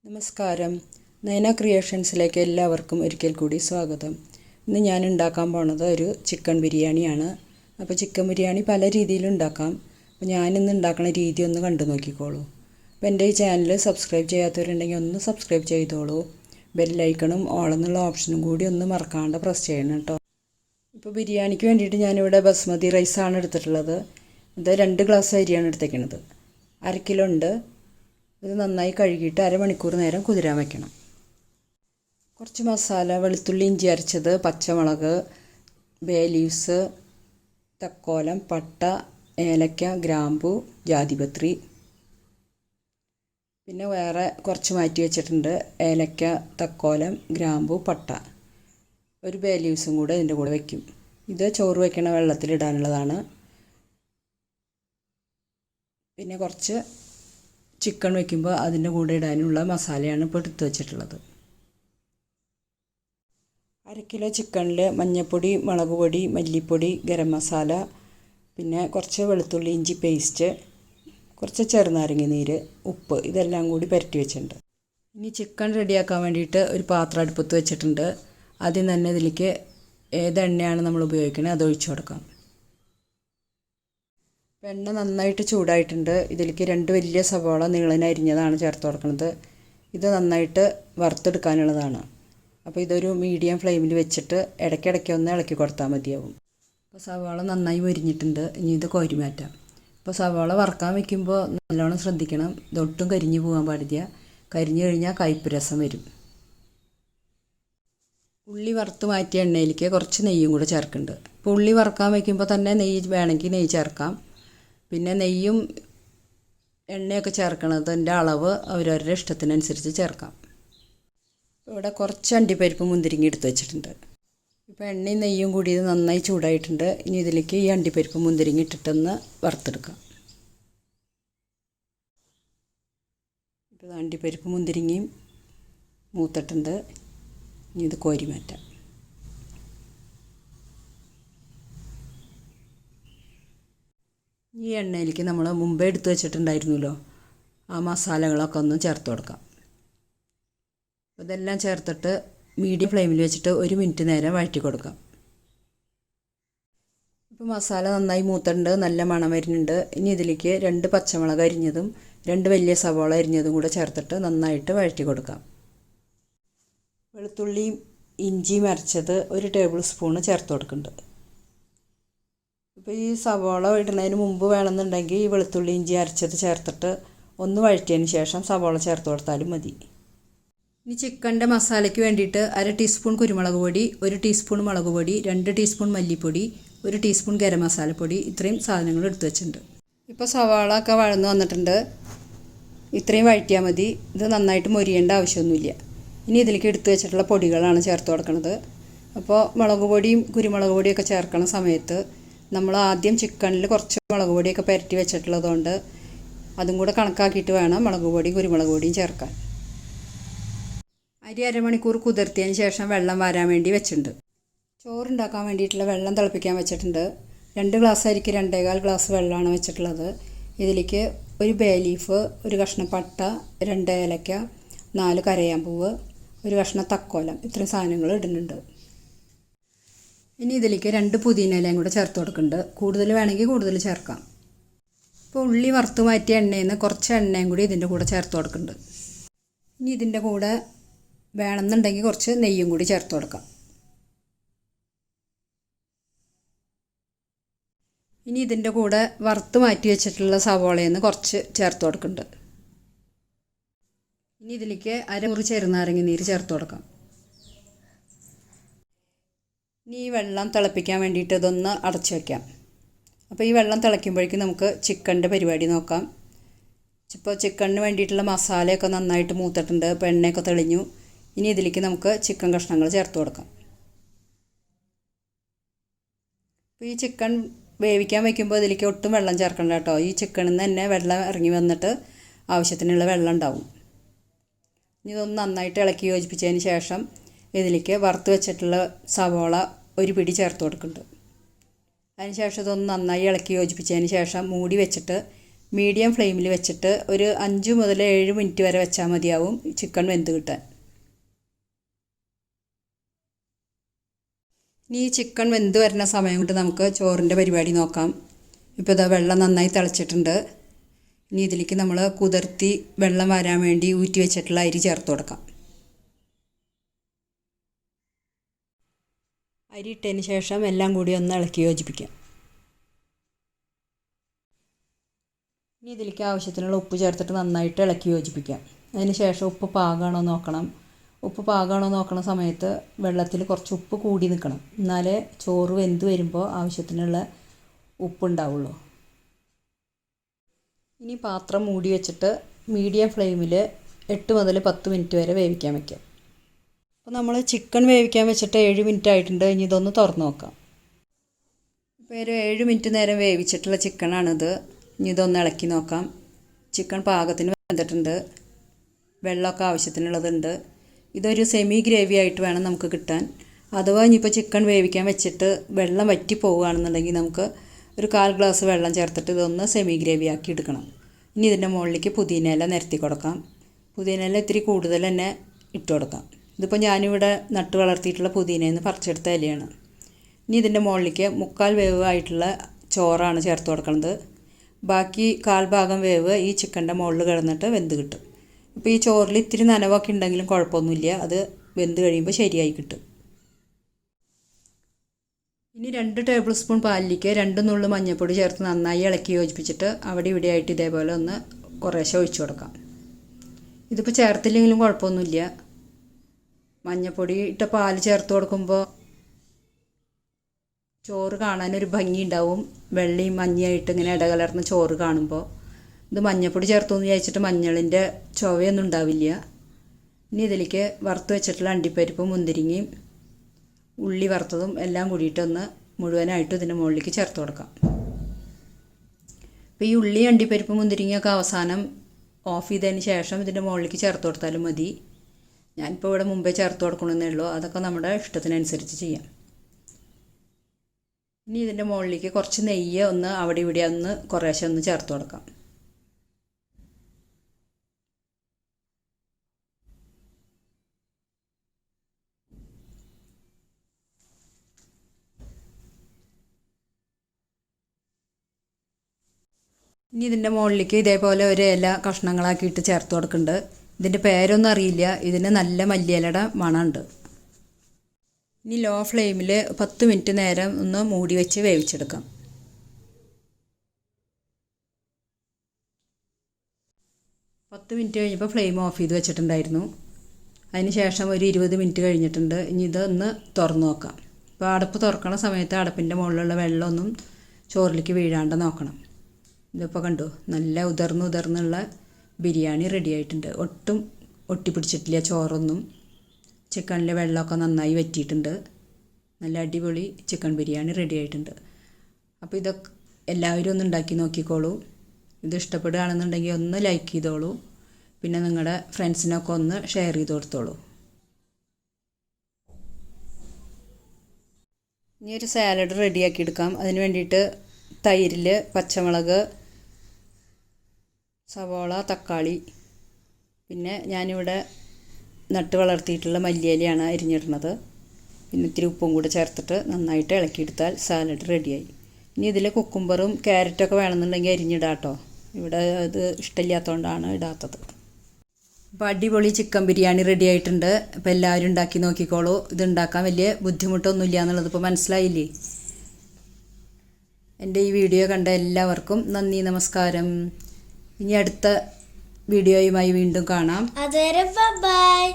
നമസ്കാരം. നയന ക്രിയേഷൻസിലേക്ക് എല്ലാവർക്കും ഒരിക്കൽ കൂടി സ്വാഗതം. ഇന്ന് ഞാൻ ഉണ്ടാക്കാൻ പോണത് ഒരു ചിക്കൻ ബിരിയാണിയാണ്. അപ്പോൾ ചിക്കൻ ബിരിയാണി പല രീതിയിൽ ഉണ്ടാക്കാം. അപ്പോൾ ഞാനിന്ന് ഉണ്ടാക്കുന്ന രീതി ഒന്ന് കണ്ടു നോക്കിക്കോളൂ. അപ്പോൾ എൻ്റെ ഈ ചാനൽ സബ്സ്ക്രൈബ് ചെയ്യാത്തവരുണ്ടെങ്കിൽ ഒന്ന് സബ്സ്ക്രൈബ് ചെയ്തോളൂ. ബെല്ലൈക്കണും ഓളെന്നുള്ള ഓപ്ഷനും കൂടി ഒന്ന് മറക്കാണ്ട് പ്രസ് ചെയ്യണം കേട്ടോ. ഇപ്പോൾ ബിരിയാണിക്ക് വേണ്ടിയിട്ട് ഞാനിവിടെ ബസ്മതി റൈസാണ് എടുത്തിട്ടുള്ളത്. ഇത് 2 ഗ്ലാസ് അരിയാണ് എടുത്തേക്കുന്നത്. 1/2 കിലോ ഉണ്ട്. ഇത് നന്നായി കഴുകിയിട്ട് അരമണിക്കൂർ നേരം കുതിരാൻ വയ്ക്കണം. കുറച്ച് മസാല: വെളുത്തുള്ളി, ഇഞ്ചി അരച്ചത്, പച്ചമുളക്, ബേ ലീവ്സ്, തക്കോലം, പട്ട, ഏലക്ക, ഗ്രാമ്പു, ജാതിപത്രി. പിന്നെ വേറെ കുറച്ച് മാറ്റി വെച്ചിട്ടുണ്ട്: ഏലക്ക, തക്കോലം, ഗ്രാമ്പു, പട്ട. ഒരു ബേ ലീവ്സും കൂടെ ഇതിൻ്റെ കൂടെ വയ്ക്കും. ഇത് ചോറ് വയ്ക്കണ വെള്ളത്തിലിടാനുള്ളതാണ്. പിന്നെ കുറച്ച് ചിക്കൻ വയ്ക്കുമ്പോൾ അതിൻ്റെ കൂടെ ഇടാനുള്ള മസാലയാണ് ഇപ്പോൾ എടുത്ത് വെച്ചിട്ടുള്ളത്. 1/2 കിലോ ചിക്കനിൽ മഞ്ഞൾപ്പൊടി, മുളക് പൊടി, മല്ലിപ്പൊടി, ഗരം മസാല, പിന്നെ കുറച്ച് വെളുത്തുള്ളി ഇഞ്ചി പേസ്റ്റ്, കുറച്ച് ചെറുനാരങ്ങ നീര്, ഉപ്പ്, ഇതെല്ലാം കൂടി പുരട്ടി വെച്ചിട്ടുണ്ട്. ഇനി ചിക്കൻ റെഡിയാക്കാൻ വേണ്ടിയിട്ട് ഒരു പാത്രം അടുപ്പത്ത് വെച്ചിട്ടുണ്ട്. ആദ്യം തന്നെ ഇതിലേക്ക് ഏത് എണ്ണയാണ് നമ്മൾ ഉപയോഗിക്കുന്നത് അത് ഒഴിച്ചു കൊടുക്കാം. എണ്ണ നന്നായിട്ട് ചൂടായിട്ടുണ്ട്. ഇതിലേക്ക് 2 വലിയ സവാള നീളനെ അരിഞ്ഞതാണ് ചേർത്ത് കൊടുക്കുന്നത്. ഇത് നന്നായിട്ട് വറുത്തെടുക്കാനുള്ളതാണ്. അപ്പോൾ ഇതൊരു മീഡിയം ഫ്ലെയിമിൽ വെച്ചിട്ട് ഇടയ്ക്കിടയ്ക്ക് ഒന്ന് ഇളക്കി കൊടുത്താൽ മതിയാവും. അപ്പോൾ സവാള നന്നായി മൊരിഞ്ഞിട്ടുണ്ട്. ഇനി ഇത് കോരി മാറ്റാം. അപ്പോൾ സവാള വറുക്കാൻ വയ്ക്കുമ്പോൾ നല്ലോണം ശ്രദ്ധിക്കണം. ഇതൊട്ടും കരിഞ്ഞു പോകാൻ പാടില്ല. കരിഞ്ഞു കഴിഞ്ഞാൽ കയ്പ്പ് രസം വരും. ഉള്ളി വറുത്ത് മാറ്റിയ എണ്ണയിലേക്ക് കുറച്ച് നെയ്യും കൂടെ ചേർക്കുന്നുണ്ട്. അപ്പോൾ ഉള്ളി വറുക്കാൻ വയ്ക്കുമ്പോൾ തന്നെ നെയ്യ് വേണമെങ്കിൽ നെയ്യ് ചേർക്കാം. പിന്നെ നെയ്യും എണ്ണയൊക്കെ ചേർക്കണതിൻ്റെ അളവ് അവരവരുടെ ഇഷ്ടത്തിനനുസരിച്ച് ചേർക്കാം. ഇവിടെ കുറച്ച് അണ്ടിപ്പരിപ്പ് മുന്തിരിങ്ങ എടുത്ത് വെച്ചിട്ടുണ്ട്. ഇപ്പോൾ എണ്ണയും നെയ്യും കൂടി ഇത് നന്നായി ചൂടായിട്ടുണ്ട്. ഇനി ഇതിലേക്ക് ഈ അണ്ടിപ്പരിപ്പ് മുന്തിരിങ്ങ ഇട്ടിട്ടൊന്ന് വറുത്തെടുക്കാം. ഇപ്പോൾ അണ്ടിപ്പരിപ്പ് മുന്തിരിങ്ങയും മൂത്തിട്ടുണ്ട്. ഇനി ഇത് കോരി മാറ്റാം. ഈ എണ്ണയിലേക്ക് നമ്മൾ മുമ്പേ എടുത്ത് വെച്ചിട്ടുണ്ടായിരുന്നല്ലോ ആ മസാലകളൊക്കെ ഒന്ന് ചേർത്ത് കൊടുക്കാം. ഇതെല്ലാം ചേർത്തിട്ട് മീഡിയം ഫ്ലെയിമിൽ വെച്ചിട്ട് 1 മിനിറ്റ് നേരം വഴറ്റി കൊടുക്കാം. ഇപ്പോൾ മസാല നന്നായി മൂത്തിട്ടുണ്ട്, നല്ല മണം വരുന്നുണ്ട്. ഇനി ഇതിലേക്ക് 2 പച്ചമുളക് അരിഞ്ഞതും 2 വലിയ സവാള അരിഞ്ഞതും കൂടെ ചേർത്തിട്ട് നന്നായിട്ട് വഴറ്റി കൊടുക്കാം. വെളുത്തുള്ളിയും ഇഞ്ചിയും അരച്ചത് 1 ടേബിൾ സ്പൂണ് ചേർത്ത് കൊടുക്കുന്നുണ്ട്. ഇപ്പോൾ ഈ സവാള ഇടുന്നതിന് മുമ്പ് വേണമെന്നുണ്ടെങ്കിൽ ഈ വെളുത്തുള്ളി ഇഞ്ചി അരച്ചത് ചേർത്തിട്ട് ഒന്ന് വഴറ്റിയതിന് ശേഷം സവാള ചേർത്ത് കൊടുത്താലും മതി. ഇനി ചിക്കൻ്റെ മസാലയ്ക്ക് വേണ്ടിയിട്ട് 1/2 ടീസ്പൂൺ കുരുമുളക് പൊടി, 1 ടീസ്പൂൺ മുളക് പൊടി, 2 ടീസ്പൂൺ മല്ലിപ്പൊടി, 1 ടീസ്പൂൺ ഗരം മസാലപ്പൊടി, ഇത്രയും സാധനങ്ങൾ എടുത്ത് വെച്ചിട്ടുണ്ട്. ഇപ്പോൾ സവാള ഒക്കെ വഴന്ന് വന്നിട്ടുണ്ട്. ഇത്രയും വഴറ്റിയാൽ മതി. ഇത് നന്നായിട്ട് മൊരിയേണ്ട ആവശ്യമൊന്നുമില്ല. ഇനി ഇതിലേക്ക് എടുത്ത് വെച്ചിട്ടുള്ള പൊടികളാണ് ചേർത്ത് കൊടുക്കുന്നത്. അപ്പോൾ മുളക് പൊടിയും കുരുമുളക് പൊടിയൊക്കെ ചേർക്കണ സമയത്ത് നമ്മൾ ആദ്യം ചിക്കനിൽ കുറച്ച് മുളക് പൊടിയൊക്കെ പുരട്ടി വെച്ചിട്ടുള്ളതുകൊണ്ട് അതും കൂടെ കണക്കാക്കിയിട്ട് വേണം മുളക് പൊടിയും കുരുമുളക് പൊടിയും ചേർക്കാൻ. അരി അരമണിക്കൂർ കുതിർത്തിയതിന് ശേഷം വെള്ളം വാരാൻ വേണ്ടി വെച്ചിട്ടുണ്ട്. ചോറുണ്ടാക്കാൻ വേണ്ടിയിട്ടുള്ള വെള്ളം തിളപ്പിക്കാൻ വെച്ചിട്ടുണ്ട്. 2 ഗ്ലാസ് അരിക്ക് 2.25 ഗ്ലാസ് വെള്ളമാണ് വെച്ചിട്ടുള്ളത്. ഇതിലേക്ക് 1 ബേ ലീഫ്, 1 കഷ്ണം പട്ട, 2 ഏലക്ക, 4 കരയാമ്പൂവ്, 1 കഷ്ണം തക്കോലം, ഇത്രയും സാധനങ്ങൾ ഇടുന്നുണ്ട്. ഇനി ഇതിലേക്ക് 2 പുതിന ഇലയും കൂടെ ചേർത്ത് കൊടുക്കുന്നുണ്ട്. കൂടുതൽ വേണമെങ്കിൽ കൂടുതൽ ചേർക്കാം. ഇപ്പോൾ ഉള്ളി വറുത്ത് മാറ്റിയ എണ്ണയിൽ നിന്ന് കുറച്ച് എണ്ണയും കൂടി ഇതിൻ്റെ കൂടെ ചേർത്ത് കൊടുക്കുന്നുണ്ട്. ഇനി ഇതിൻ്റെ കൂടെ വേണമെന്നുണ്ടെങ്കിൽ കുറച്ച് നെയ്യും കൂടി ചേർത്ത് കൊടുക്കാം. ഇനി ഇതിൻ്റെ കൂടെ വറുത്ത് മാറ്റി വെച്ചിട്ടുള്ള സവോളയിൽ നിന്ന് കുറച്ച് ചേർത്ത് കൊടുക്കുന്നുണ്ട്. ഇനി ഇതിലേക്ക് 1/2 മുറി ചെറുനാരങ്ങ നീര് ചേർത്ത് കൊടുക്കാം. ഇനി ഈ വെള്ളം തിളപ്പിക്കാൻ വേണ്ടിയിട്ട് ഇതൊന്ന് അടച്ചു വയ്ക്കാം. അപ്പോൾ ഈ വെള്ളം തിളയ്ക്കുമ്പോഴേക്കും നമുക്ക് ചിക്കൻ്റെ പരിപാടി നോക്കാം. ഇപ്പോൾ ചിക്കനിന് വേണ്ടിയിട്ടുള്ള മസാലയൊക്കെ നന്നായിട്ട് മൂത്തിട്ടുണ്ട്. ഇപ്പോൾ എണ്ണയൊക്കെ തെളിഞ്ഞു. ഇനി ഇതിലേക്ക് നമുക്ക് ചിക്കൻ കഷ്ണങ്ങൾ ചേർത്ത് കൊടുക്കാം. അപ്പോൾ ഈ ചിക്കൻ വേവിക്കാൻ വയ്ക്കുമ്പോൾ ഇതിലേക്ക് ഒട്ടും വെള്ളം ചേർക്കണ്ട കേട്ടോ. ഈ ചിക്കനിൽ നിന്ന് തന്നെ വെള്ളം ഇറങ്ങി വന്നിട്ട് ആവശ്യത്തിനുള്ള വെള്ളം ഉണ്ടാവും. ഇനി ഇതൊന്ന് നന്നായിട്ട് ഇളക്കി യോജിപ്പിച്ചതിന് ശേഷം ഇതിലേക്ക് വറുത്ത് വെച്ചിട്ടുള്ള സവാള 1 പിടി ചേർത്ത് കൊടുക്കുന്നുണ്ട്. അതിന് ശേഷം ഇതൊന്ന് നന്നായി ഇളക്കി യോജിപ്പിച്ചതിന് ശേഷം മൂടി വെച്ചിട്ട് മീഡിയം ഫ്ലെയിമിൽ വെച്ചിട്ട് ഒരു 5 മുതൽ 7 മിനിറ്റ് വരെ വെച്ചാൽ മതിയാവും ചിക്കൻ വെന്ത് കിട്ടാൻ. ഇനി ഈ ചിക്കൻ വെന്ത് വരുന്ന സമയം കൊണ്ട് നമുക്ക് ചോറിൻ്റെ പരിപാടി നോക്കാം. ഇപ്പോൾ ഇതാ വെള്ളം നന്നായി തിളച്ചിട്ടുണ്ട്. ഇനി ഇതിലേക്ക് നമ്മൾ കുതിർത്തി വെള്ളം വരാൻ വേണ്ടി ഊറ്റി വെച്ചിട്ടുള്ള അരി ചേർത്ത് കൊടുക്കാം. അരി ഇട്ടതിന് ശേഷം എല്ലാം കൂടി ഒന്ന് ഇളക്കി യോജിപ്പിക്കാം. ഇനി ഇതിലേക്ക് ആവശ്യത്തിനുള്ള ഉപ്പ് ചേർത്തിട്ട് നന്നായിട്ട് ഇളക്കി യോജിപ്പിക്കാം. അതിന് ശേഷം ഉപ്പ് പാകമാണോ നോക്കണം. ഉപ്പ് പാകമാണോ നോക്കണ സമയത്ത് വെള്ളത്തിൽ കുറച്ച് ഉപ്പ് കൂടി നിൽക്കണം. എന്നാലേ ചോറ് വെന്ത് വരുമ്പോൾ ആവശ്യത്തിനുള്ള ഉപ്പുണ്ടാവുള്ളൂ. ഇനി പാത്രം മൂടി വെച്ചിട്ട് മീഡിയം ഫ്ലെയിമിൽ 8 മുതൽ 10 മിനിറ്റ് വരെ വേവിക്കാൻ വയ്ക്കാം. അപ്പോൾ നമ്മൾ ചിക്കൻ വേവിക്കാൻ വെച്ചിട്ട് 7 മിനിറ്റ് ആയിട്ടുണ്ട്. ഇനി ഇതൊന്ന് തുറന്ന് നോക്കാം. ഇപ്പോൾ ഒരു 7 മിനിറ്റ് നേരം വേവിച്ചിട്ടുള്ള ചിക്കനാണിത്. ഇനി ഇതൊന്ന് ഇളക്കി നോക്കാം. ചിക്കൻ പാകത്തിന് വെന്തിട്ടുണ്ട്. വെള്ളമൊക്കെ ആവശ്യത്തിനുള്ളതുണ്ട്. ഇതൊരു സെമി ഗ്രേവി ആയിട്ട് വേണം നമുക്ക് കിട്ടാൻ. അഥവാ ഇനിയിപ്പോൾ ചിക്കൻ വേവിക്കാൻ വെച്ചിട്ട് വെള്ളം വറ്റി പോവുകയാണെന്നുണ്ടെങ്കിൽ നമുക്ക് ഒരു 1/4 ഗ്ലാസ് വെള്ളം ചേർത്തിട്ട് ഇതൊന്ന് സെമി ഗ്രേവി ആക്കി എടുക്കണം. ഇനി ഇതിൻ്റെ മുകളിലേക്ക് പുതിനയില നിരത്തി കൊടുക്കാം. പുതിനയില ഇത്തിരി കൂടുതൽ തന്നെ ഇട്ട് കൊടുക്കാം. ഇതിപ്പോൾ ഞാനിവിടെ നട്ട് വളർത്തിയിട്ടുള്ള പുതിനയിൽ നിന്ന് പറിച്ചെടുത്ത ഇലയാണ്. ഇനി ഇതിൻ്റെ മുകളിലേക്ക് 3/4 വേവ് ആയിട്ടുള്ള ചോറാണ് ചേർത്ത് കൊടുക്കുന്നത്. ബാക്കി 1/4 ഭാഗം വേവ് ഈ ചിക്കൻ്റെ മുകളിൽ കിടന്നിട്ട് വെന്ത് കിട്ടും. ഇപ്പോൾ ഈ ചോറിൽ ഇത്തിരി നനവൊക്കെ ഉണ്ടെങ്കിലും കുഴപ്പമൊന്നുമില്ല. അത് വെന്ത് കഴിയുമ്പോൾ ശരിയായി കിട്ടും. ഇനി 2 ടേബിൾ സ്പൂൺ പാലിലേക്ക് 2 നുള്ളു മഞ്ഞൾപ്പൊടി ചേർത്ത് നന്നായി ഇളക്കി യോജിപ്പിച്ചിട്ട് അവിടെ ഇവിടെ ആയിട്ട് ഇതേപോലെ ഒന്ന് കുറേശ്ശെ ഒഴിച്ചു കൊടുക്കാം. ഇതിപ്പോൾ ചേർത്തില്ലെങ്കിലും കുഴപ്പമൊന്നുമില്ല. മഞ്ഞൾപ്പൊടി ഇട്ട പാൽ ചേർത്ത് കൊടുക്കുമ്പോൾ ചോറ് കാണാനൊരു ഭംഗി ഉണ്ടാവും. വെള്ളയും മഞ്ഞയായിട്ട് ഇങ്ങനെ ഇടകലർന്ന ചോറ് കാണുമ്പോൾ. ഇത് മഞ്ഞൾപ്പൊടി ചേർത്തെന്ന് വിചാരിച്ചിട്ട് മഞ്ഞളിൻ്റെ ചുവയൊന്നും ഉണ്ടാവില്ല. ഇനി ഇതിലേക്ക് വറുത്ത് വെച്ചിട്ടുള്ള അണ്ടിപ്പരിപ്പും മുന്തിരിങ്ങയും ഉള്ളി വറുത്തതും എല്ലാം കൂടിയിട്ടൊന്ന് മുഴുവനായിട്ട് ഇതിൻ്റെ മുകളിലേക്ക് ചേർത്ത് കൊടുക്കാം. അപ്പോൾ ഈ ഉള്ളി അണ്ടിപ്പരിപ്പും മുന്തിരിങ്ങയൊക്കെ അവസാനം ഓഫ് ചെയ്തതിന് ശേഷം ഇതിൻ്റെ മുകളിലേക്ക് ചേർത്ത് കൊടുത്താലും മതി. ഞാനിപ്പോൾ ഇവിടെ മുമ്പേ ചേർത്ത് കൊടുക്കണമെന്നേ ഉള്ളൂ. അതൊക്കെ നമ്മുടെ ഇഷ്ടത്തിനനുസരിച്ച് ചെയ്യാം. ഇനി ഇതിൻ്റെ മുകളിലേക്ക് കുറച്ച് നെയ്യ് ഒന്ന് അവിടെ ഇവിടെ ഒന്ന് കുറേശ്ശെ ഒന്ന് ചേർത്ത് കൊടുക്കാം. ഇനി ഇതിൻ്റെ മുകളിലേക്ക് ഇതേപോലെ ഒരു ഇല കഷ്ണങ്ങളാക്കിയിട്ട് ചേർത്ത് കൊടുക്കുന്നുണ്ട്. ഇതിൻ്റെ പേരൊന്നും അറിയില്ല. ഇതിന് നല്ല മല്ലിയിലയുടെ മണമുണ്ട്. ഇനി ലോ ഫ്ലെയിമിൽ 10 മിനിറ്റ് നേരം ഒന്ന് മൂടി വെച്ച് വേവിച്ചെടുക്കാം. 10 മിനിറ്റ് കഴിഞ്ഞപ്പോൾ ഫ്ലെയിം ഓഫ് ചെയ്ത് വെച്ചിട്ടുണ്ടായിരുന്നു. അതിന് ശേഷം ഒരു 20 മിനിറ്റ് കഴിഞ്ഞിട്ടുണ്ട്. ഇനി ഇതൊന്ന് തുറന്ന് നോക്കാം. അപ്പോൾ അടപ്പ് തുറക്കണ സമയത്ത് അടപ്പിൻ്റെ മുകളിലുള്ള വെള്ളമൊന്നും ചോറിലേക്ക് വീഴാണ്ട് നോക്കണം. ഇതിപ്പോൾ കണ്ടു, നല്ല ഉതിർന്നുള്ള ബിരിയാണി റെഡി ആയിട്ടുണ്ട്. ഒട്ടും ഒട്ടിപ്പിടിച്ചിട്ടില്ല ചോറൊന്നും. ചിക്കനിലെ വെള്ളമൊക്കെ നന്നായി വറ്റിയിട്ടുണ്ട്. നല്ല അടിപൊളി ചിക്കൻ ബിരിയാണി റെഡി ആയിട്ടുണ്ട്. അപ്പോൾ ഇതൊക്കെ എല്ലാവരും ഒന്ന് ഉണ്ടാക്കി നോക്കിക്കോളൂ. ഇത് ഇഷ്ടപ്പെടുകയാണെന്നുണ്ടെങ്കിൽ ഒന്ന് ലൈക്ക് ചെയ്തോളൂ. പിന്നെ നിങ്ങളുടെ ഫ്രണ്ട്സിനൊക്കെ ഒന്ന് ഷെയർ ചെയ്ത് കൊടുത്തോളൂ. ഇനി ഒരു സാലഡ് റെഡിയാക്കി എടുക്കാം. അതിന് വേണ്ടിയിട്ട് തൈരിൽ പച്ചമുളക്, സവോള, തക്കാളി, പിന്നെ ഞാനിവിടെ നട്ട് വളർത്തിയിട്ടുള്ള മല്ലിയിലയാണ് അരിഞ്ഞിടുന്നത്. പിന്നെ ഇത്തിരി ഉപ്പും കൂടെ ചേർത്തിട്ട് നന്നായിട്ട് ഇളക്കിയെടുത്താൽ സാലഡ് റെഡിയായി. ഇനി ഇതിൽ കുക്കുംബറും ക്യാരറ്റൊക്കെ വേണമെന്നുണ്ടെങ്കിൽ അരിഞ്ഞിടാം കേട്ടോ. ഇവിടെ ഇത് ഇഷ്ടമില്ലാത്തതുകൊണ്ടാണ് ഇടാത്തത്. അപ്പോൾ അടിപൊളി ചിക്കൻ ബിരിയാണി റെഡി ആയിട്ടുണ്ട്. അപ്പോൾ എല്ലാവരും ഉണ്ടാക്കി നോക്കിക്കോളൂ. ഇത് ഉണ്ടാക്കാൻ വലിയ ബുദ്ധിമുട്ടൊന്നുമില്ല എന്നുള്ളത് ഇപ്പോൾ മനസ്സിലായില്ലേ? എൻ്റെ ഈ വീഡിയോ കണ്ട എല്ലാവർക്കും നന്ദി, നമസ്കാരം. ഇനി അടുത്ത വീഡിയോയുമായി വീണ്ടും കാണാം. അതുവരെ ബൈ.